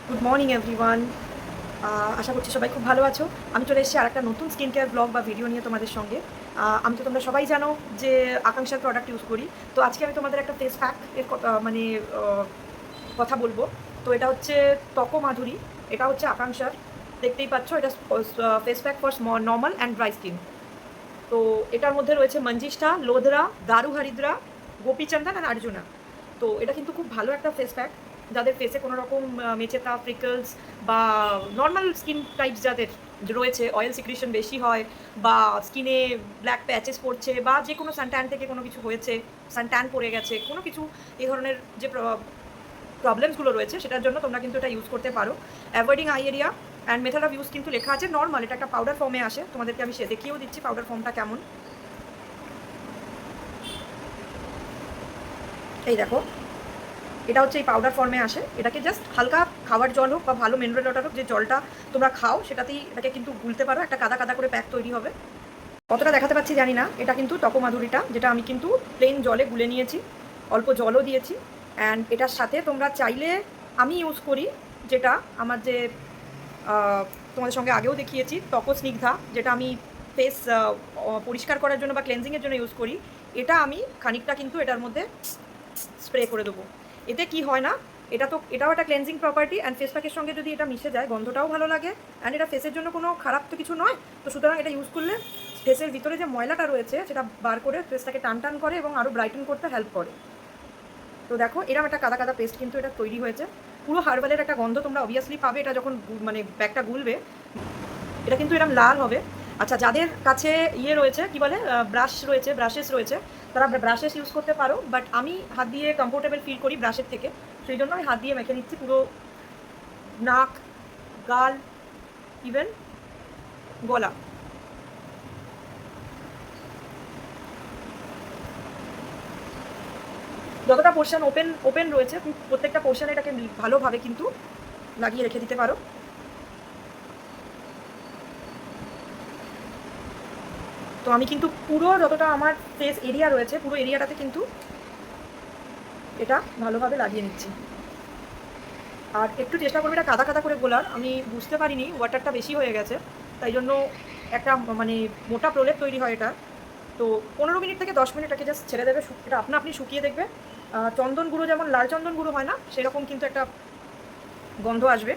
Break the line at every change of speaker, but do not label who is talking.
Good morning everyone. আশা করছি সবাই খুব ভালো আছো। আমি চলে এসেছি আরেকটা নতুন স্কিন কেয়ার ব্লগ বা ভিডিও নিয়ে তোমাদের সঙ্গে। আমি তো তোমরা সবাই জানো যে আকাঙ্ক্ষার প্রোডাক্ট ইউজ করি। তো আজকে আমি তোমাদের একটা ফেস প্যাক এর কথা বলবো। তো এটা হচ্ছে তকো মাধুরী। এটা হচ্ছে আকাঙ্ক্ষার, দেখতেই পাচ্ছ। এটা face pack for normal and dry skin. তো এটার মধ্যে রয়েছে মঞ্জিষ্ঠা, লোধরা, দারু হরিদ্রা, গোপীচন্দন আর অর্জুনা। তো এটা কিন্তু খুব ভালো একটা ফেস প্যাক যাদের ফেসে কোনো রকম মেচেতা, ফ্রিকলস বা নর্মাল স্কিন টাইপস যাদের রয়েছে, অয়েল সিক্রিশন বেশি হয় বা স্কিনে ব্ল্যাক প্যাচেস পড়ছে বা যে কোনো সানট্যান থেকে কোনো কিছু হয়েছে, সানট্যান পড়ে গেছে, কোনো কিছু এই ধরনের যে প্রবলেমসগুলো রয়েছে সেটার জন্য তোমরা কিন্তু এটা ইউজ করতে পারো। Avoiding I area and method of use কিন্তু লেখা আছে নর্মাল। এটা একটা পাউডার ফর্মে আসে, তোমাদেরকে আমি দেখিয়েও দিচ্ছি পাউডার ফর্মটা কেমন। এই দেখো, এটা হচ্ছে এই পাউডার ফর্মে আসে। এটাকে জাস্ট হালকা খাওয়ার জল হোক বা ভালো মিনারেল ওয়াটার হোক, যে জলটা তোমরা খাও সেটাতেই এটাকে কিন্তু গুলতে পারো, একটা কাদা কাদা করে প্যাক তৈরি হবে। কতটা দেখাতে পাচ্ছি জানি না। এটা কিন্তু তকো মাধুরীটা, যেটা আমি কিন্তু প্লেন জলে গুলে নিয়েছি, অল্প জলও দিয়েছি। অ্যান্ড এটার সাথে তোমরা চাইলে, আমি ইউজ করি যেটা আমার যে তোমাদের সঙ্গে আগেও দেখিয়েছি, তকো স্নিগ্ধা, যেটা আমি ফেস পরিষ্কার করার জন্য বা ক্লেনজিংয়ের জন্য ইউজ করি। এটা আমি খানিকটা কিন্তু এটার মধ্যে স্প্রে করে দেবো। এতে কি হয় না, এটাও একটা ক্লেনজিং প্রপার্টি, অ্যান্ড ফেস প্যাকের সঙ্গে যদি এটা মিশে যায় গন্ধটাও ভালো লাগে। অ্যান্ড এটা ফেসের জন্য কোনো খারাপ তো কিছু নয়। তো সুতরাং এটা ইউজ করলে ফেসের ভিতরে যে ময়লাটা রয়েছে সেটা বার করে ফেসটাকে টান টান করে এবং আরও ব্রাইটেন করতে হেল্প করে। তো দেখো, এরকম একটা কাদা কাদা পেস্ট কিন্তু এটা তৈরি হয়েছে। পুরো হার্বালের একটা গন্ধ তোমরা অবভিয়াসলি পাবে এটা যখন মানে ব্যাগটা গুলবে। এটা কিন্তু এরকম লাল হবে। আচ্ছা, যাদের কাছে ইয়ে রয়েছে, কি বলে, ব্রাশ রয়েছে, ব্রাশেস রয়েছে, তারা ব্রাশেস ইউজ করতে পারো। বাট আমি হাত দিয়ে কমফোর্টেবল ফিল করি ব্রাশের থেকে, সেই জন্য আমি হাত দিয়ে মেখে নিচ্ছি পুরো নাক, গাল, ইভেন গলা। যতটা পোর্শন ওপেন ওপেন রয়েছে, প্রত্যেকটা পোর্শনে এটাকে ভালোভাবে কিন্তু লাগিয়ে রেখে দিতে পারো। তো আমি কিন্তু পুরো যতটা আমার ফেস এরিয়া রয়েছে, পুরো এরিয়াটাতে কিন্তু এটা ভালোভাবে লাগিয়ে নিচ্ছি। আর একটু চেষ্টা করবো এটা কাদা কাদা করে গোলার। আমি বুঝতে পারিনি ওয়াটারটা বেশি হয়ে গেছে, তাই জন্য একটা মানে মোটা প্রলেপ তৈরি হয় এটা। তো 15 মিনিট থেকে 10 মিনিট এটাকে জাস্ট ছেড়ে দেবে, এটা আপনা আপনি শুকিয়ে দেখবে। চন্দন গুঁড়ো, যেমন লাল চন্দন গুঁড়ো হয় না, সেরকম কিন্তু একটা গন্ধ আসবে।